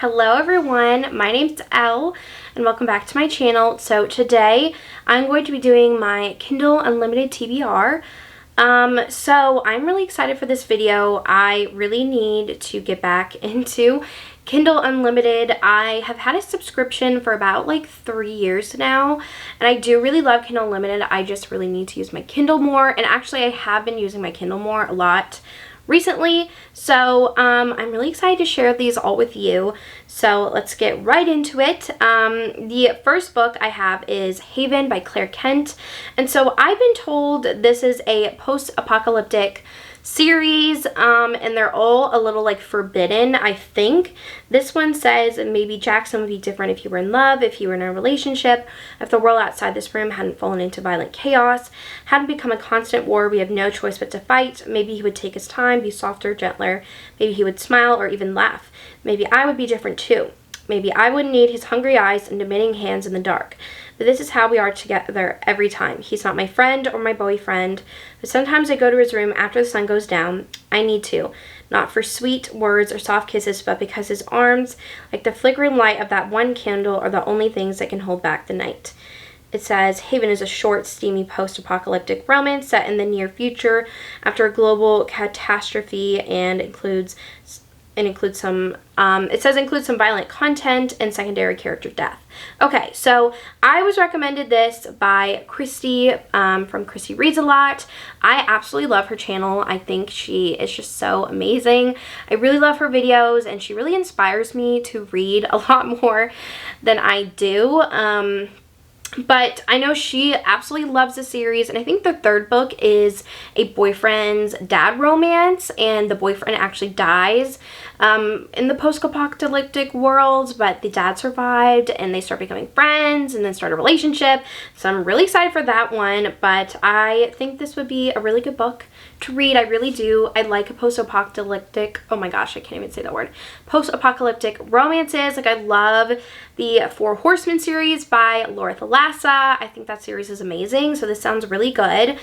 Hello everyone, my name's Elle and welcome back to my channel. So today I'm going to be doing my Kindle Unlimited TBR. So I'm really excited for this video. I really need to get back into Kindle Unlimited. I have had a subscription for about like 3 years now, and I do really love Kindle Unlimited. I just really need to use my Kindle more, and actually I have been using my Kindle more a lot recently, so I'm really excited to share these all with you. So let's get right into it. The first book I have is Haven by Claire Kent, and so I've been told this is a post-apocalyptic series, and they're all a little like forbidden, I think. This one says maybe Jackson would be different if you were in love, if you were in a relationship, if the world outside this room hadn't fallen into violent chaos, hadn't become a constant war we have no choice but to fight. Maybe he would take his time, be softer, gentler. Maybe he would smile or even laugh. Maybe I would be different too. Maybe I wouldn't need his hungry eyes and demanding hands in the dark. But this is how we are together every time. He's not my friend or my boyfriend, but sometimes I go to his room after the sun goes down. I need to. Not for sweet words or soft kisses, but because his arms, like the flickering light of that one candle, are the only things that can hold back the night. It says, Haven is a short, steamy post-apocalyptic romance set in the near future after a global catastrophe and includes some violent content and secondary character death. Okay, so I was recommended this by Christie from ChristieReadsALot. I absolutely love her channel. I think she is just so amazing. I really love her videos, and she really inspires me to read a lot more than I do. But I know she absolutely loves the series, and I think the third book is a boyfriend's dad romance, and the boyfriend actually dies in the post-apocalyptic world, but the dad survived, and they start becoming friends, and then start a relationship. So I'm really excited for that one, but I think this would be a really good book to read. I really do. I like a post-apocalyptic, oh my gosh, I can't even say that word, post-apocalyptic romances. Like, I love the Four Horsemen series by Laura Thalassa. I think that series is amazing, so this sounds really good.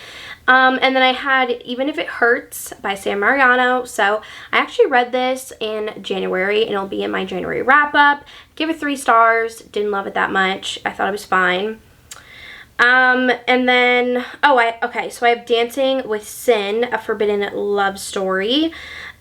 And then I had Even If It Hurts by Sam Mariano. So I actually read this in January, and it'll be in my January wrap-up. Give it 3 stars. Didn't love it that much. I thought it was fine. And then, okay, so I have Dancing with Sin, a forbidden love story.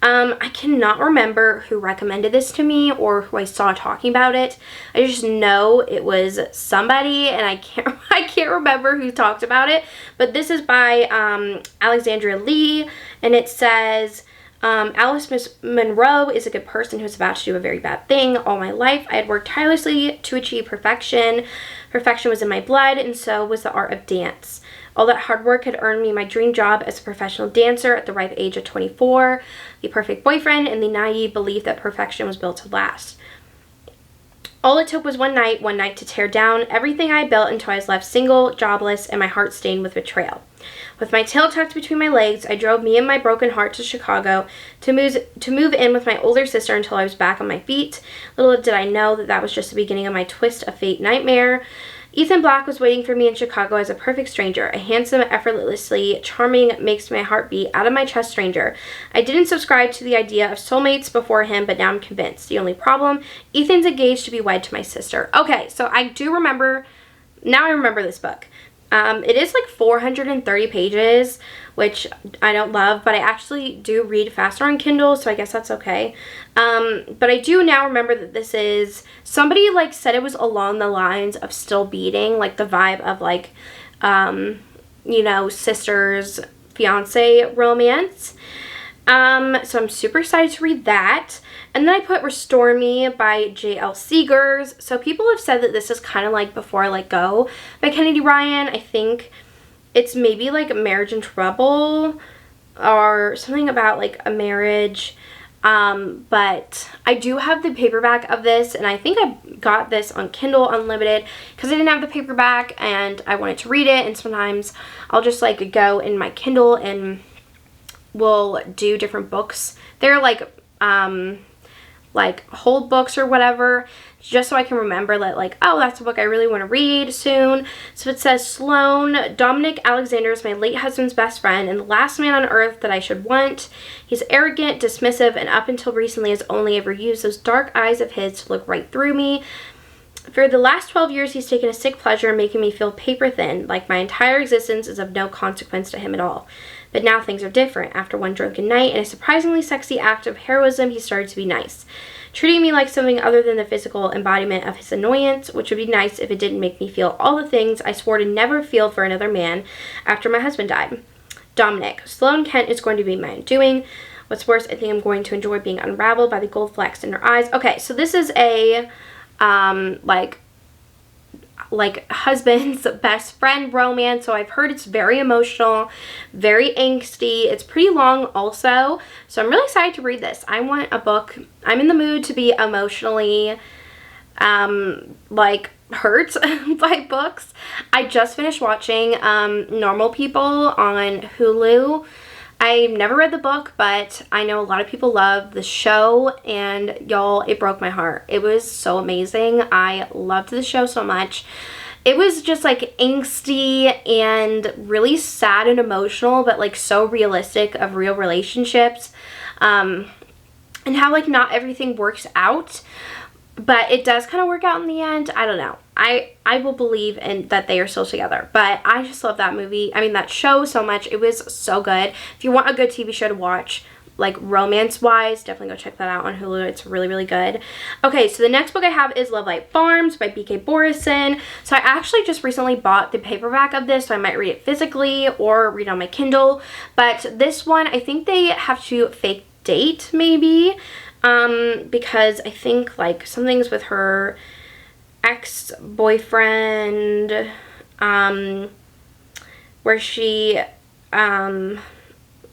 I cannot remember who recommended this to me or who I saw talking about it. I just know it was somebody, and I can't remember who talked about it. But this is by Alexandria Lee, and it says, Alice Monroe is a good person who is about to do a very bad thing. All my life, I had worked tirelessly to achieve perfection. Perfection was in my blood, and so was the art of dance. All that hard work had earned me my dream job as a professional dancer at the ripe age of 24, the perfect boyfriend, and the naive belief that perfection was built to last. All it took was one night to tear down everything I built until I was left single, jobless, and my heart stained with betrayal. With my tail tucked between my legs, I drove me and my broken heart to Chicago to move in with my older sister until I was back on my feet. Little did I know that that was just the beginning of my twist of fate nightmare. Ethan Black was waiting for me in Chicago as a perfect stranger, a handsome, effortlessly charming, makes my heart beat out of my chest stranger. I didn't subscribe to the idea of soulmates before him, but now I'm convinced. The only problem, Ethan's engaged to be wed to my sister. Okay, so I do remember, now I remember this book. It is like 430 pages, which I don't love, but I actually do read faster on Kindle, so I guess that's okay. But I do now remember that this is, somebody like said it was along the lines of Still Beating, like the vibe of like, you know, sister's fiance romance. So I'm super excited to read that. And then I put Restore Me by Jl Seegers. So people have said that this is kind of like Before I Let Go by Kennedy Ryan. I think it's maybe like Marriage in Trouble or something about like a marriage. But I do have the paperback of this, and I think I got this on Kindle Unlimited because I didn't have the paperback and I wanted to read it. And sometimes I'll just like go in my Kindle and we'll do different books. They're like like hold books or whatever, just so I can remember that, like, oh, that's a book I really want to read soon. So it says, Sloane, Dominic Alexander is my late husband's best friend and the last man on earth that I should want. He's arrogant, dismissive, and up until recently has only ever used those dark eyes of his to look right through me. For the last 12 years, he's taken a sick pleasure in making me feel paper thin, like my entire existence is of no consequence to him at all. But now things are different. After one drunken night and a surprisingly sexy act of heroism, he started to be nice, treating me like something other than the physical embodiment of his annoyance, which would be nice if it didn't make me feel all the things I swore to never feel for another man after my husband died. Dominic, Sloane Kent is going to be my undoing. What's worse, I think I'm going to enjoy being unraveled by the gold flecks in her eyes. Okay, so this is a, like husband's best friend romance. So I've heard it's very emotional, very angsty. It's pretty long also. So I'm really excited to read this. I want a book. I'm in the mood to be emotionally, like hurt by books. I just finished watching, Normal People on Hulu. I've never read the book, but I know a lot of people love the show, and y'all, it broke my heart. It was so amazing. I loved the show so much. It was just like angsty and really sad and emotional, but like so realistic of real relationships, and how like not everything works out, but it does kind of work out in the end. I don't know. I will believe in that they are still together, but I just love that movie. I mean, that show so much. It was so good. If you want a good TV show to watch, like romance wise, definitely go check that out on Hulu. It's really, really good. Okay, so the next book I have is Love Light Farms by B.K. Borison. So I actually just recently bought the paperback of this, so I might read it physically or read on my Kindle. But this one, I think they have to fake date maybe, because I think like something's with her ex-boyfriend, where she, I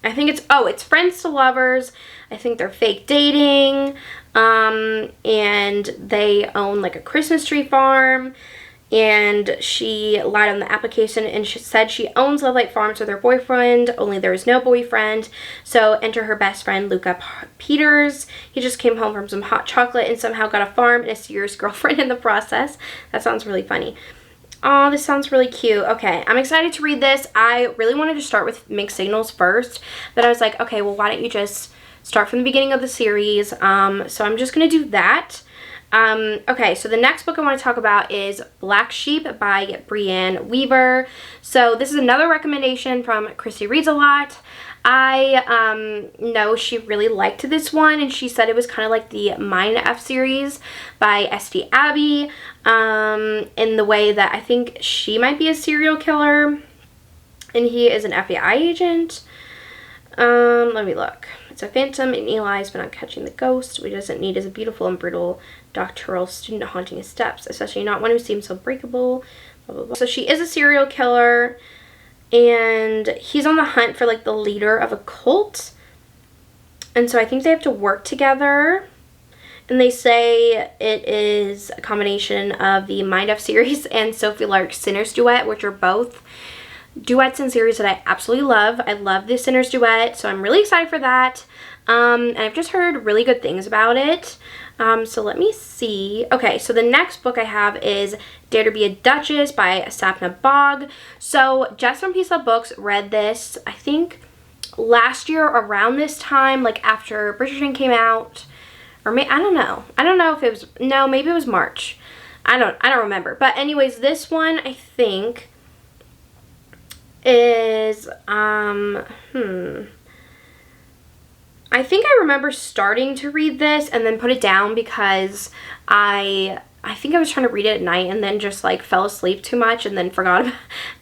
think it's friends to lovers. I think they're fake dating, and they own like a Christmas tree farm, and she lied on the application and she said she owns Love Light Farms with her boyfriend, only there is no boyfriend. So enter her best friend, Luca Peters. He just came home from some hot chocolate and somehow got a farm and a serious girlfriend in the process. That sounds really funny. Oh, this sounds really cute. Okay, I'm excited to read this. I really wanted to start with Mixed Signals first, but I was like, okay, well, why don't you just start from the beginning of the series? So I'm just going to do that. Okay, so the next book I want to talk about is Black Sheep by Brianne Weaver. So this is another recommendation from ChristieReadsALot. I know she really liked this one, and she said it was kind of like the Mine F series by S.D. Abbey, in the way that I think she might be a serial killer and he is an FBI agent. Let me look. It's a phantom in Eli's but not catching the ghost. What he doesn't need is a beautiful and brutal doctoral student haunting his steps, especially not one who seems so breakable. Blah, blah, blah. So she is a serial killer, and he's on the hunt for like the leader of a cult, and so I think they have to work together. And they say it is a combination of the Mind F series and Sophie Lark's Sinner's Duet, which are both duets and series that I absolutely love. I love the Sinner's Duet, so I'm really excited for that. And I've just heard really good things about it. So let me see. Okay, so the next book I have is Dare to be a Duchess by Sapna Bog. So Jess from Peacelovebooksxo Books read this, I think, last year around this time, like after Bridgerton came out. Or I don't know. I don't know if it was, no, maybe it was March. I don't remember. But anyways, this one I think is, I think I remember starting to read this and then put it down because I think I was trying to read it at night and then just like fell asleep too much and then forgot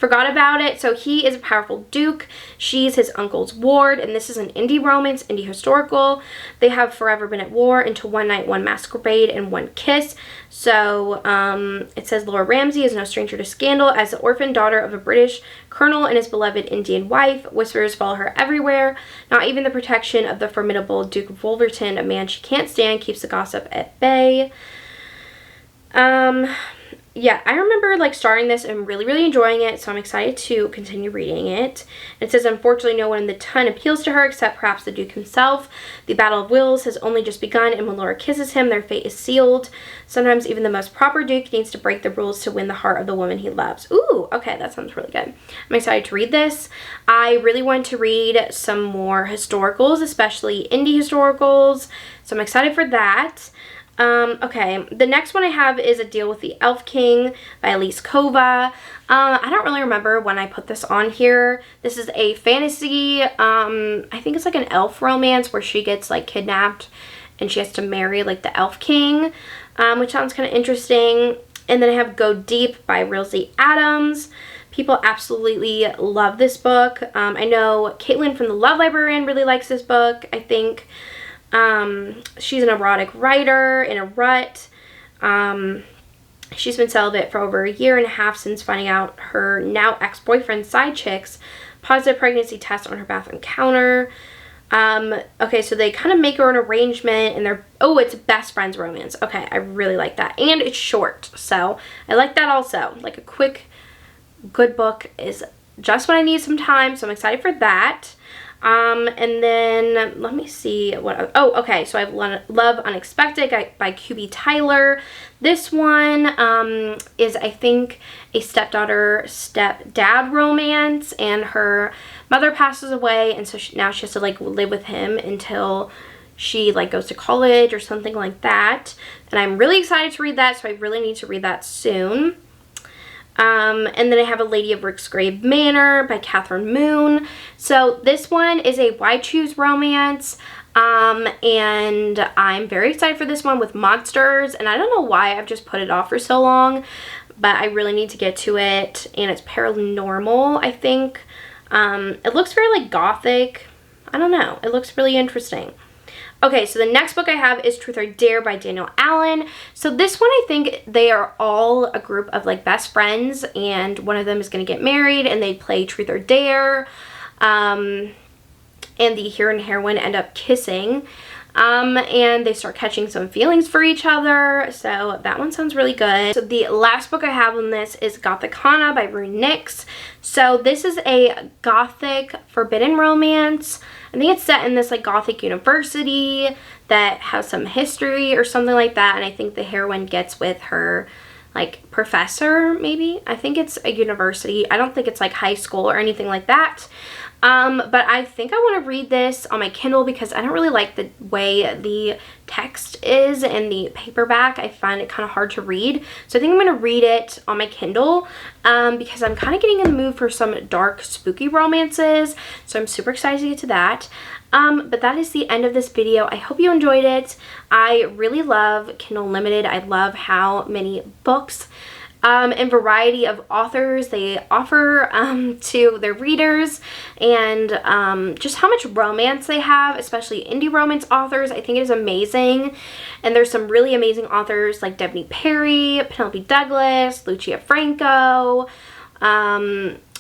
about it. So he is a powerful duke. She's his uncle's ward, and this is an indie romance, indie historical. They have forever been at war until one night, one masquerade, and one kiss. So it says Laura Ramsey is no stranger to scandal. As the orphan daughter of a British colonel and his beloved Indian wife, whispers follow her everywhere. Not even the protection of the formidable Duke of Wolverton, a man she can't stand, keeps the gossip at bay. yeah, I remember like starting this and really enjoying it, so I'm excited to continue reading it. It says, unfortunately, no one in the ton appeals to her except perhaps the Duke himself. The battle of wills has only just begun, and when Laura kisses him, their fate is sealed. Sometimes even the most proper Duke needs to break the rules to win the heart of the woman he loves. Ooh, okay, that sounds really good. I'm excited to read this. I really want to read some more historicals, especially indie historicals, so I'm excited for that. Okay, the next one I have is A Deal with the Elf King by Elise Kova. I don't really remember when I put this on here. This is a fantasy, I think it's like an elf romance where she gets like kidnapped and she has to marry like the Elf King, which sounds kind of interesting. And then I have Go Deep by Jl Adams. People absolutely love this book. I know Caitlin from TheLoveLibrarian really likes this book, I think. She's an erotic writer in a rut. She's been celibate for over 1.5 years since finding out her now ex-boyfriend's side chick's positive pregnancy test on her bathroom counter. Okay, so they kind of make her an arrangement and it's a best friends romance. Okay, I really like that. And it's short, so I like that also. Like a quick, good book is just what I need some so I'm excited for that. And then let me see what, okay, so I have Love Unexpected by QB Tyler. This one, is I think a stepdad romance, and her mother passes away, and so now she has to like live with him until she like goes to college or something like that. And I'm really excited to read that, so I really need to read that soon. And then I have A Lady of Rixgrave Manor by Catherine Moon. So this one is a Why Choose romance, and I'm very excited for this one with monsters, and I don't know why I've just put it off for so long, but I really need to get to it. And it's paranormal, I think. It looks very like gothic. I don't know, it looks really interesting. Okay, so the next book I have is Truth or Dare by Daniel Allen. So this one, I think they are all a group of like best friends, and one of them is going to get married and they play Truth or Dare. And the hero and heroine end up kissing. And they start catching some feelings for each other. So that one sounds really good. So the last book I have on this is Gothicana by Marie Nix. So this is a gothic forbidden romance. I think it's set in this like gothic university that has some history or something like that. And I think the heroine gets with her like professor, maybe. I think it's a university. I don't think it's like high school or anything like that. But I think I want to read this on my Kindle because I don't really like the way the text is in the paperback. I find it kind of hard to read. So I think I'm going to read it on my Kindle because I'm kind of getting in the mood for some dark, spooky romances. So I'm super excited to get to that. But that is the end of this video. I hope you enjoyed it. I really love Kindle Unlimited. I love how many books and variety of authors they offer to their readers, and just how much romance they have, especially indie romance authors. I think it is amazing. And there's some really amazing authors like Debney Perry, Penelope Douglas, Lucia Franco.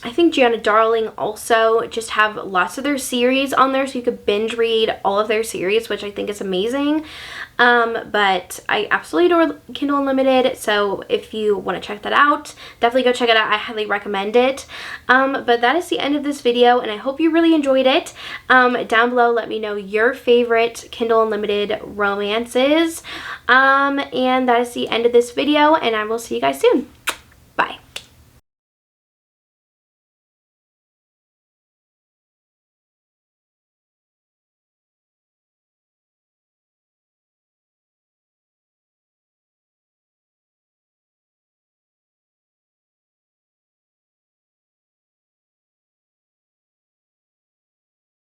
I think Gianna Darling also just have lots of their series on there, so you could binge read all of their series, which I think is amazing. But I absolutely adore Kindle Unlimited, so if you want to check that out, definitely go check it out. I highly recommend it. But that is the end of this video, and I hope you really enjoyed it. Down below, let me know your favorite Kindle Unlimited romances. And that is the end of this video, and I will see you guys soon. Bye.